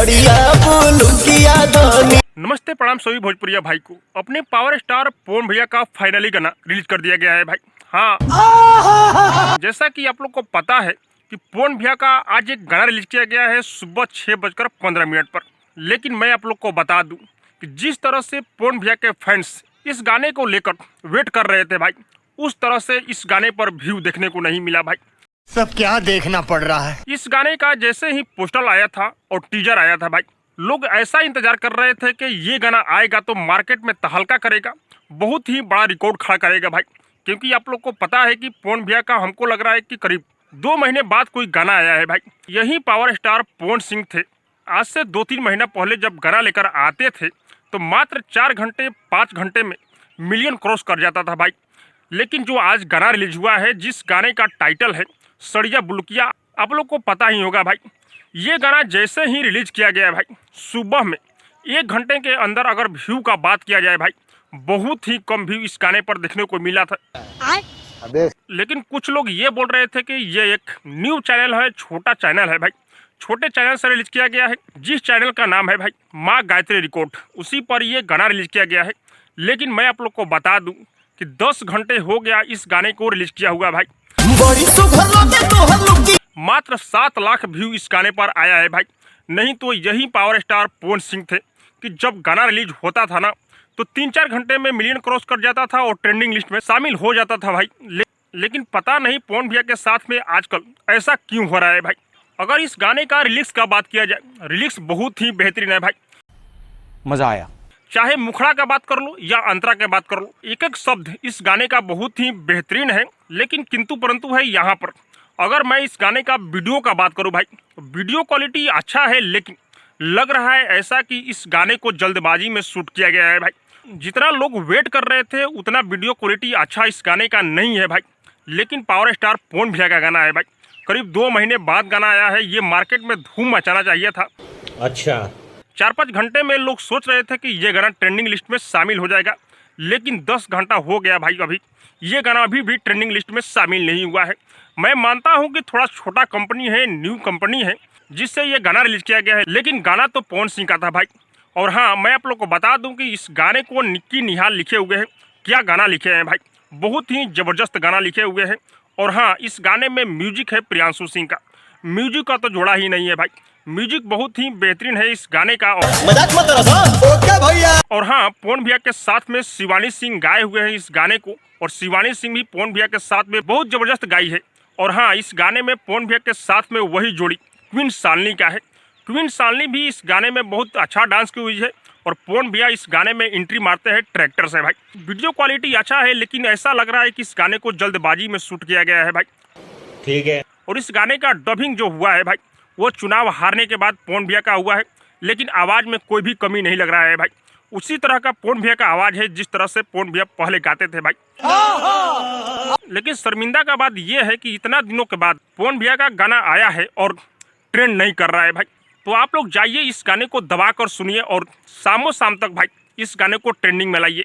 सड़िया बुलुकिया धनी। नमस्ते प्रणाम सभी भोजपुरिया भाई को। अपने पावर स्टार पवन भैया का फाइनली गाना रिलीज कर दिया गया है भाई। हाँ, जैसा कि आप लोग को पता है कि पवन भैया का आज एक गाना रिलीज किया गया है सुबह 6:15 पर। लेकिन मैं आप लोग को बता दूं कि जिस तरह से पवन भैया के फैंस इस गाने को लेकर वेट कर रहे थे भाई, उस तरह से इस गाने पर व्यू देखने को नहीं मिला भाई। सब क्या देखना पड़ रहा है। इस गाने का जैसे ही पोस्टर आया था और टीजर आया था भाई, लोग ऐसा इंतजार कर रहे थे कि ये गाना आएगा तो मार्केट में तहलका करेगा, बहुत ही बड़ा रिकॉर्ड खड़ा करेगा भाई। क्योंकि आप लोग को पता है कि पवन भैया का हमको लग रहा है कि करीब 2 महीने बाद कोई गाना आया है भाई। यही पावर स्टार पवन सिंह थे। आज से 2-3 महीना पहले जब गाना लेकर आते थे तो मात्र 4 घंटे 5 घंटे में मिलियन क्रॉस कर जाता था भाई। लेकिन जो आज गाना रिलीज हुआ है, जिस गाने का टाइटल है सड़िया बुलुकिया, आप लोग को पता ही होगा भाई। ये गाना जैसे ही रिलीज किया गया है भाई, सुबह में 1 घंटे के अंदर अगर व्यू का बात किया जाए भाई, बहुत ही कम व्यू इस गाने पर देखने को मिला था। लेकिन कुछ लोग ये बोल रहे थे कि ये एक न्यू चैनल है, छोटा चैनल है भाई, छोटे चैनल से रिलीज किया गया है, जिस चैनल का नाम है भाई माँ गायत्री रिकॉर्ड, उसी पर ये गाना रिलीज किया गया है। लेकिन मैं आप लोग को बता दूं कि 10 घंटे हो गया इस गाने को रिलीज किया हुआ भाई। मात्र 7 लाख व्यू इस गाने पर आया है भाई। नहीं तो यही पावर स्टार पवन सिंह थे कि जब गाना रिलीज होता था ना तो 3-4 घंटे में मिलियन क्रॉस कर जाता था और ट्रेंडिंग लिस्ट में शामिल हो जाता था भाई। लेकिन पता नहीं पवन भैया के साथ में आजकल ऐसा क्यों हो रहा है भाई। अगर इस गाने का रिलीज का बात किया जाए, रिलीज बहुत ही बेहतरीन है भाई, मजा आया। चाहे मुखड़ा का बात कर लो या अंतरा का बात कर लो, एक एक शब्द इस गाने का बहुत ही बेहतरीन है। लेकिन किंतु परंतु है यहाँ पर, अगर मैं इस गाने का वीडियो का बात करूँ भाई, वीडियो क्वालिटी अच्छा है, लेकिन लग रहा है ऐसा कि इस गाने को जल्दबाजी में शूट किया गया है भाई। जितना लोग वेट कर रहे थे उतना वीडियो क्वालिटी अच्छा इस गाने का नहीं है भाई। लेकिन पावर स्टार पवन भैया का गाना है भाई, करीब 2 महीने बाद गाना आया है, ये मार्केट में धूम मचाना चाहिए था। अच्छा, 4-5 घंटे में लोग सोच रहे थे कि ये गाना ट्रेंडिंग लिस्ट में शामिल हो जाएगा, लेकिन 10 घंटा हो गया भाई, अभी ये गाना अभी भी ट्रेंडिंग लिस्ट में शामिल नहीं हुआ है। मैं मानता हूं कि थोड़ा छोटा कंपनी है, न्यू कंपनी है, जिससे ये गाना रिलीज किया गया है, लेकिन गाना तो पवन सिंह का था भाई। और हाँ, मैं आप लोग को बता दूं कि इस गाने को निक्की निहाल लिखे हुए हैं। क्या गाना लिखे हैं भाई, बहुत ही ज़बरदस्त गाना लिखे हुए हैं। और हाँ, इस गाने में म्यूजिक है प्रियांशु सिंह का। म्यूजिक का तो जोड़ा ही नहीं है भाई, म्यूजिक बहुत ही बेहतरीन है इस गाने का। और हाँ, पवन भैया के साथ में शिवानी सिंह गाए हुए हैं इस गाने को, और शिवानी सिंह भी पवन भैया के साथ में बहुत जबरदस्त गाई है। और हाँ, इस गाने में पवन भैया के साथ में वही जोड़ी क्वीन शालिनी का है। क्वीन शालिनी भी इस गाने में बहुत अच्छा डांस की हुई है, और पवन भैया इस गाने में एंट्री मारते हैं ट्रैक्टर से भाई। वीडियो क्वालिटी अच्छा है, लेकिन ऐसा लग रहा है कि इस गाने को जल्दबाजी में शूट किया गया है भाई। ठीक है। और इस गाने का डबिंग जो हुआ है भाई, वो चुनाव हारने के बाद पवन भैया का हुआ है, लेकिन आवाज़ में कोई भी कमी नहीं लग रहा है भाई। उसी तरह का पवन भैया का आवाज़ है जिस तरह से पवन भैया पहले गाते थे भाई। लेकिन शर्मिंदा का बात यह है कि इतना दिनों के बाद पवन भैया का गाना आया है और ट्रेंड नहीं कर रहा है भाई। तो आप लोग जाइए, इस गाने को दबा कर सुनिए और शाम तक भाई इस गाने को ट्रेंडिंग में लाइए,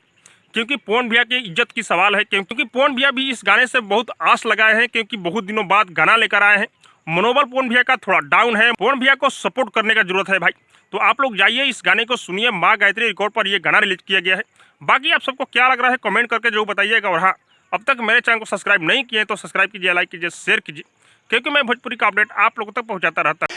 क्योंकि पवन भैया की इज्जत की सवाल है। क्योंकि पवन भैया भी इस गाने से बहुत आस लगाए हैं, क्योंकि बहुत दिनों बाद गाना लेकर आए हैं। मनोबल पवन भैया का थोड़ा डाउन है, पवन भैया को सपोर्ट करने का जरूरत है भाई। तो आप लोग जाइए, इस गाने को सुनिए। माँ गायत्री रिकॉर्ड पर ये गाना रिलीज किया गया है। बाकी आप सबको क्या लग रहा है कमेंट करके जरूर बताइएगा। और हाँ, अब तक मेरे चैनल को सब्सक्राइब नहीं किए तो सब्सक्राइब कीजिए, लाइक कीजिए, शेयर कीजिए, क्योंकि मैं भोजपुरी का अपडेट आप लोगों तक पहुंचाता रहता हूं।